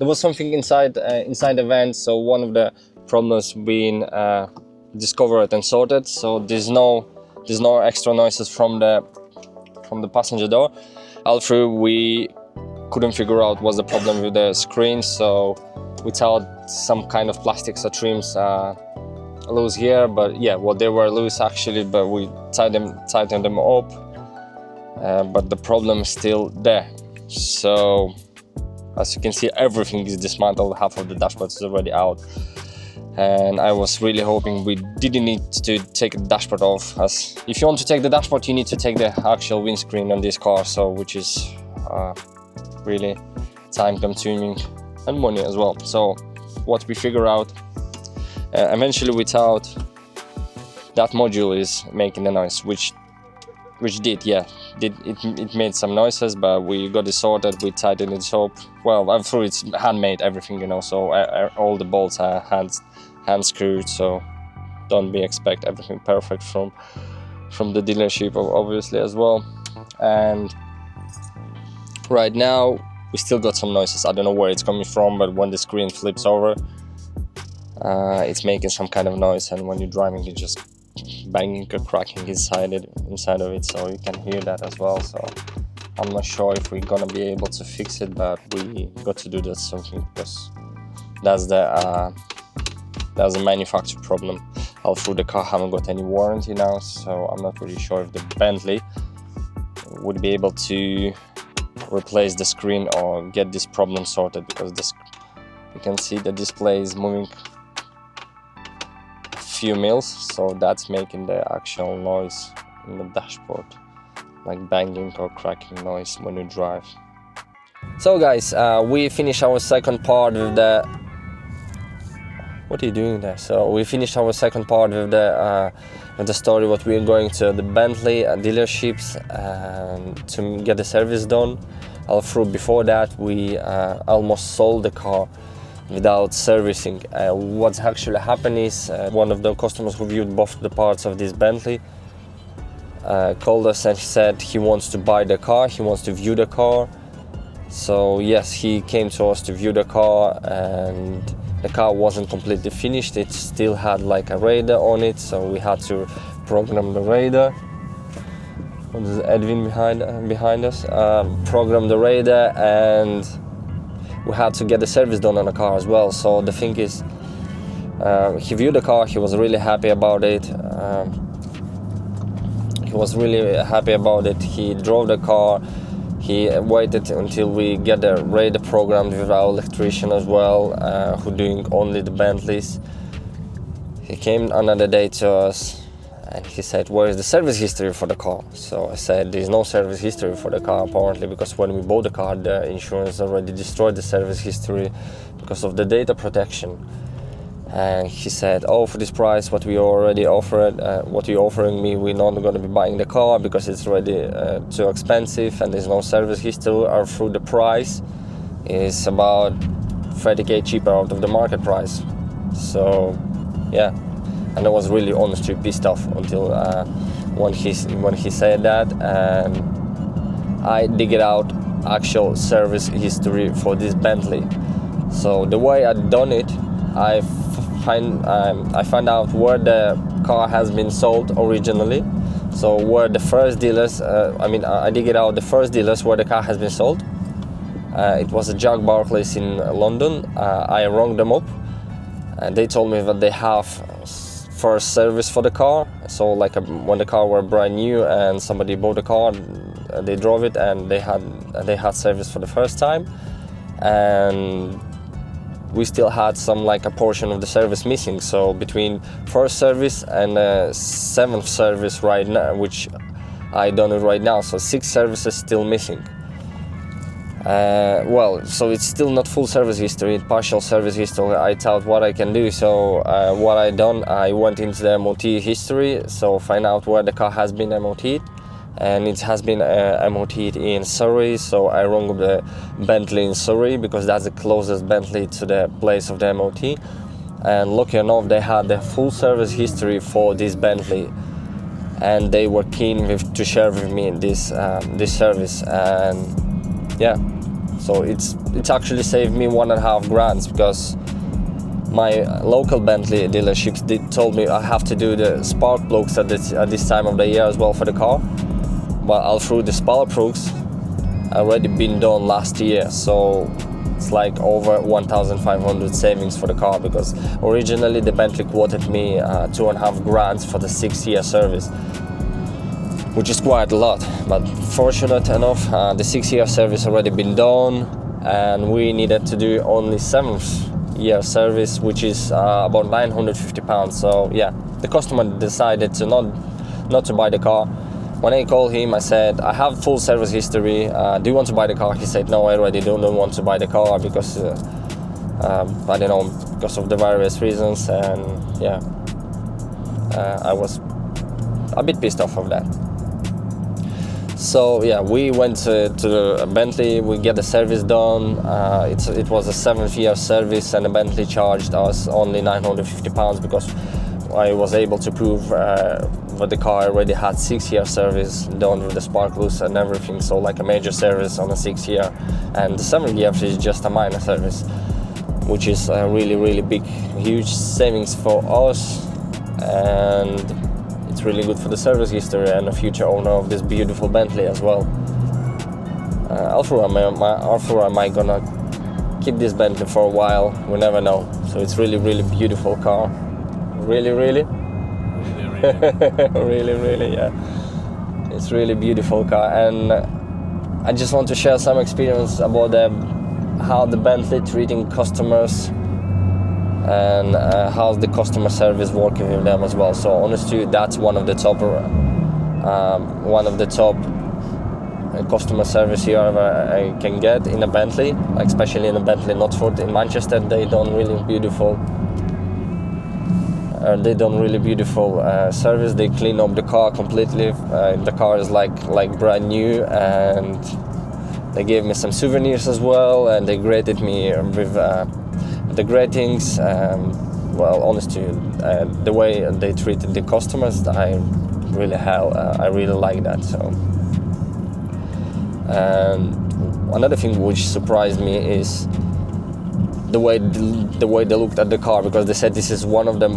there was something inside the vent, so one of the problems being discovered and sorted. So there's no extra noises from the passenger door. All through we couldn't figure out what's the problem with the screen, so we thought some kind of plastics or trims loose here, but yeah, well, they were loose actually, but we tightened them up, but the problem is still there. So as you can see, everything is dismantled, half of the dashboard is already out, and I was really hoping we didn't need to take the dashboard off, as if you want to take the dashboard you need to take the actual windscreen on this car, so which is really time consuming and money as well. So what we figure out, eventually we thought that module is making the noise, which did, yeah, it made some noises, but we got it sorted, we tightened it up. Well, I'm sure it's handmade, everything, you know, so all the bolts are hand screwed, so don't expect everything perfect from the dealership, obviously, as well. And right now we still got some noises. I don't know where it's coming from, but when the screen flips over, it's making some kind of noise, and when you're driving it's just banging or cracking inside of it, so you can hear that as well. So I'm not sure if we're gonna be able to fix it, but we got to do that something, because that's the manufacturer problem. Although the car haven't got any warranty now, so I'm not really sure if the Bentley would be able to replace the screen or get this problem sorted, because you can see the display is moving a few mils, so that's making the actual noise in the dashboard, like banging or cracking noise when you drive. So guys, we finished our second part with the... What are you doing there? So we finished our second part with the story, what we're going to the Bentley dealerships to get the service done. Although before that we almost sold the car without servicing. What's actually happened is one of the customers who viewed both the parts of this Bentley called us and said he wants to buy the car, he wants to view the car. So yes, he came to us to view the car, and the car wasn't completely finished. It still had like a radar on it, so we had to program the radar. There's Edwin behind us. Program the radar, and we had to get the service done on the car as well. So the thing is, he viewed the car, he was really happy about it. He drove the car. He waited until we get the radar programmed with our electrician as well, who doing only the Bentleys. He came another day to us and he said, "Where is the service history for the car?" So I said, "There's no service history for the car apparently, because when we bought the car, the insurance already destroyed the service history because of the data protection." And he said, "Oh, for this price, what we already offered, what you're offering me, we're not going to be buying the car because it's already too expensive and there's no service history. Or through the price is about 30k cheaper out of the market price." So yeah, and I was really honestly pissed off until when he said that, and I dig it out actual service history for this Bentley. So the way I done it, I find out where the car has been sold originally. So where the first dealers, I dig it out the first dealers where the car has been sold. It was a Jack Barclays in London. I rang them up, and they told me that they have first service for the car. So like when the car were brand new and somebody bought the car, they drove it and they had service for the first time, and we still had a portion of the service missing. So between first service and seventh service right now, which I done it right now, so 6 services still missing. So it's still not full service history, partial service history. I thought what I can do. So what I done, I went into the MOT history, so find out where the car has been MOT'd. And it has been MOT'd in Surrey, so I rang up the Bentley in Surrey because that's the closest Bentley to the place of the MOT. And lucky enough, they had the full service history for this Bentley, and they were keen to share with me this service. And yeah, So it's actually saved me 1.5 grand, because my local Bentley dealerships told me I have to do the spark plugs at this time of the year as well for the car. But all through the spark plugs already been done last year, so it's like over 1,500 savings for the car, because originally the Bentley quoted me 2.5 grand for the 6-year service, which is quite a lot. But fortunate enough, the 6-year service already been done, and we needed to do only 7th-year service, which is about £950. So yeah, the customer decided to not to buy the car. When I called him, I said, I have full service history, do you want to buy the car? He said, no, I already don't want to buy the car, because I don't know, because of the various reasons. And yeah, I was a bit pissed off of that. So yeah, we went to the Bentley, we get the service done. It was a 7th-year service, and the Bentley charged us only £950, because I was able to prove that the car already had 6-year service done with the spark plugs and everything, so like a major service on a 6-year, and the 7th year is just a minor service, which is a really big, huge savings for us, and it's really good for the service history and the future owner of this beautiful Bentley as well. Although I might gonna keep this Bentley for a while, we never know. So it's really beautiful car. Really, yeah. It's really beautiful car, and I just want to share some experience about how the Bentley treating customers, and how's the customer service working with them as well. So honestly, that's one of the top customer service here I can get in a Bentley, like especially in a Bentley Knotford in Manchester. They done really beautiful service. They clean up the car completely. The car is like brand new, and they gave me some souvenirs as well, and they graded me with the gratings. Well, honestly, the way they treated the customers, I really like that. So, and another thing which surprised me is the way they looked at the car, because they said this is one of the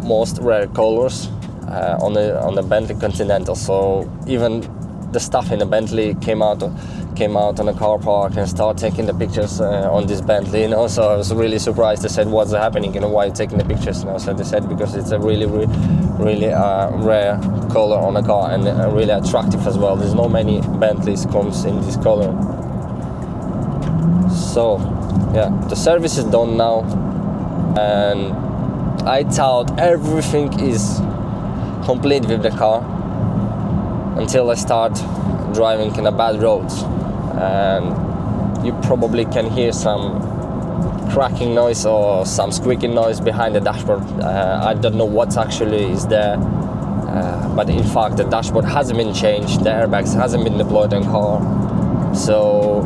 most rare colors on the Bentley Continental. So even the staff in the Bentley came out on the car park and started taking the pictures on this Bentley, So I was really surprised. They said, "What's happening? Why are you taking the pictures?" So they said because it's a really rare color on the car, and really attractive as well. There's not many Bentleys comes in this color. So yeah, the service is done now, and I thought everything is complete with the car until I start driving in a bad roads, and you probably can hear some cracking noise or some squeaking noise behind the dashboard. I don't know what actually is there, but in fact the dashboard hasn't been changed, the airbags hasn't been deployed on car, so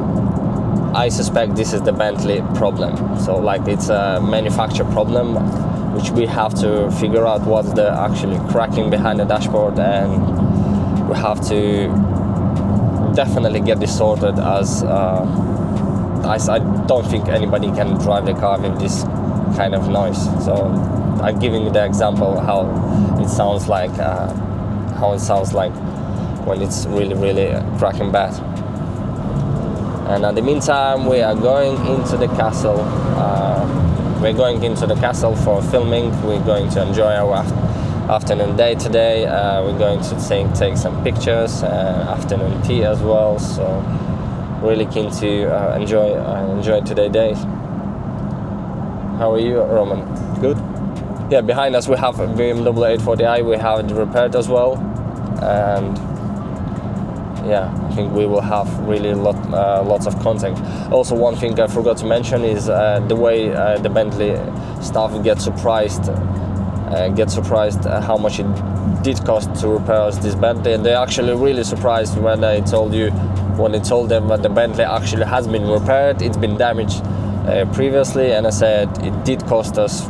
I suspect this is the Bentley problem. So like it's a manufacturer problem, which we have to figure out what's the actually cracking behind the dashboard, and we have to definitely get this sorted, as I don't think anybody can drive the car with this kind of noise. So I'm giving you the example how it sounds like when it's really cracking bad. And in the meantime, we are going into the castle. We're going into the castle for filming. We're going to enjoy our afternoon day today. We're going to take some pictures, afternoon tea as well. So really keen to enjoy today's day. How are you, Roman? Good? Yeah, behind us we have a BMW 840i. We have it repaired as well, and yeah, I think we will have really lots of content. Also, one thing I forgot to mention is the way the Bentley staff get surprised how much it did cost to repair this Bentley, and they're actually really surprised when I told them that the Bentley actually has been repaired. It's been damaged previously, and I said it did cost us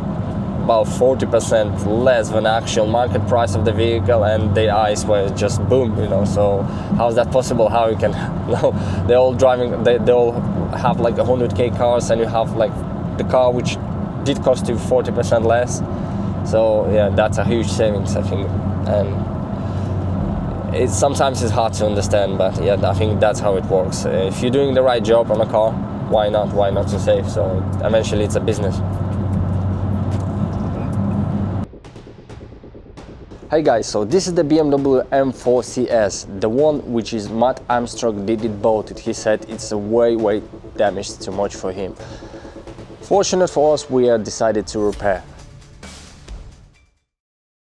about 40% less than the actual market price of the vehicle, and their eyes were just boom, So how's that possible? How you can? They're all driving. They all have like 100k cars and you have like the car which did cost you 40% less. So yeah, that's a huge savings, I think, and sometimes it's hard to understand, but yeah, I think that's how it works. If you're doing the right job on a car, why not to save? So eventually it's a business. Hey guys, so this is the BMW M4 CS, the one which is Matt Armstrong did bought it. He said it's a way damaged, too much for him. Fortunate for us, we decided to repair.